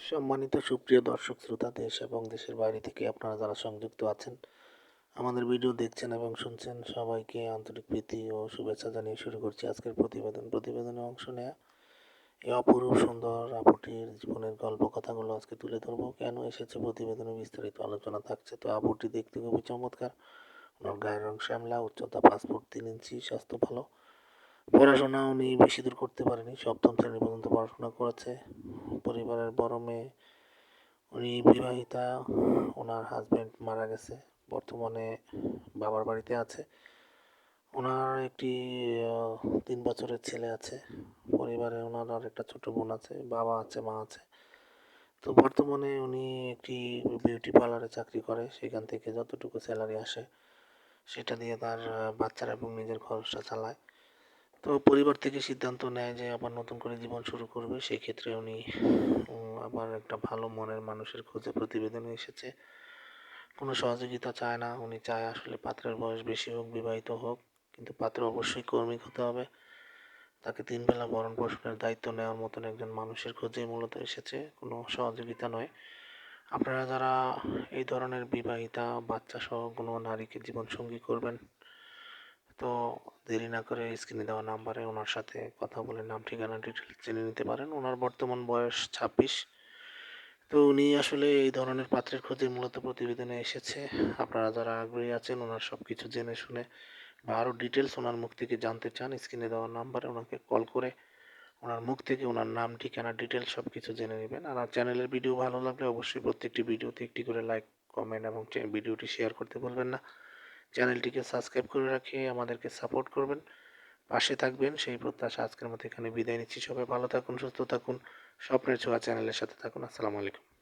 সম্মানিত সুপ্রিয় দর্শক শ্রোতা, দেশ এবং দেশের বাইরে থেকে আপনারা যারা সংযুক্ত আছেন, আমাদের ভিডিও দেখছেন এবং শুনছেন, সবাইকে আন্তরিক প্রীতি ও শুভেচ্ছা জানিয়ে শুরু করছি আজকের প্রতিবেদনে অংশ নেয়া এই অপরূপ সুন্দর আপুটির জীবনের গল্প কথাগুলো আজকে তুলে ধরবো। কেন এসেছে প্রতিবেদনে বিস্তারিত আলোচনা থাকছে। তো আপুটি দেখতে খুবই চমৎকার। ওনার গায়ের রং শ্যামলা, উচ্চতা 5 ফুট 3 ইঞ্চি, স্বাস্থ্য ভালো। পড়াশোনা উনি বেশি দূর করতে পারেনি, সপ্তম শ্রেণী পর্যন্ত পড়াশোনা করেছে। পরিবারের বড় মেয়ে, উনি বিবাহিতা। ওনার হাজব্যান্ড মারা গেছে, বর্তমানে বাবার বাড়িতে আছে। ওনার একটি 3 বছরের ছেলে আছে। পরিবারে ওনার আর একটা ছোট বোন আছে, বাবা আছে, মা আছে। তো বর্তমানে উনি একটি বিউটি পার্লারে চাকরি করে, সেখান থেকে যতটুকু স্যালারি আসে সেটা দিয়ে তার বাচ্চারা এবং নিজের খরচটা চালায়। তো পরিবার থেকে সিদ্ধান্ত নেয় যে আবার নতুন করে জীবন শুরু করবে। সেই ক্ষেত্রে উনি আবার একটা ভালো মনের মানুষের খোঁজে প্রতিবেদনে এসেছে। কোনো সহযোগিতা চায় না, উনি চায় আসলে পাত্রের বয়স বেশি হোক, বিবাহিত হোক, কিন্তু পাত্র অবশ্যই কর্মী হতে হবে। তাকে 3 বেলা ভরণ পোষণের দায়িত্ব নেওয়ার মতন একজন মানুষের খোঁজেই মূলত এসেছে, কোনো সহযোগিতা নয়। আপনারা যারা এই ধরনের বিবাহিতা বাচ্চা সহ কোনো নারীকে জীবনসঙ্গী করবেন, তো দেরি না করে স্ক্রিনে দেওয়া নাম্বারে ওনার সাথে কথা বলে নাম ঠিকানা ডিটেলস জেনে নিতে পারেন। ওনার বর্তমান বয়স 26। তো উনি আসলে এই ধরনের পাত্রের খোঁজে মূলত প্রতিবেদনে এসেছে। আপনারা যারা আগ্রহী আছেন ওনার সব কিছু জেনে শুনে বা আরও ডিটেলস ওনার মুখ থেকে জানতে চান, স্ক্রিনে দেওয়া নাম্বারে ওনাকে কল করে ওনার মুখ থেকে ওনার নাম ঠিকানা ডিটেলস সব কিছু জেনে নেবেন। আর চ্যানেলের ভিডিও ভালো লাগলে অবশ্যই প্রত্যেকটি ভিডিওতে একটি করে লাইক, কমেন্ট এবং ভিডিওটি শেয়ার করতে ভুলবেন না। চ্যানেলটিকে সাবস্ক্রাইব করে রাখে আমাদেরকে সাপোর্ট করবেন, পাশে থাকবেন সেই প্রত্যাশা আজকের মতো এখানে বিদায় নিচ্ছি। সবাই ভালো থাকুন, সুস্থ থাকুন, স্বপ্নের ছোঁয়া চ্যানেলের সাথে থাকুন। আসসালামু আলাইকুম।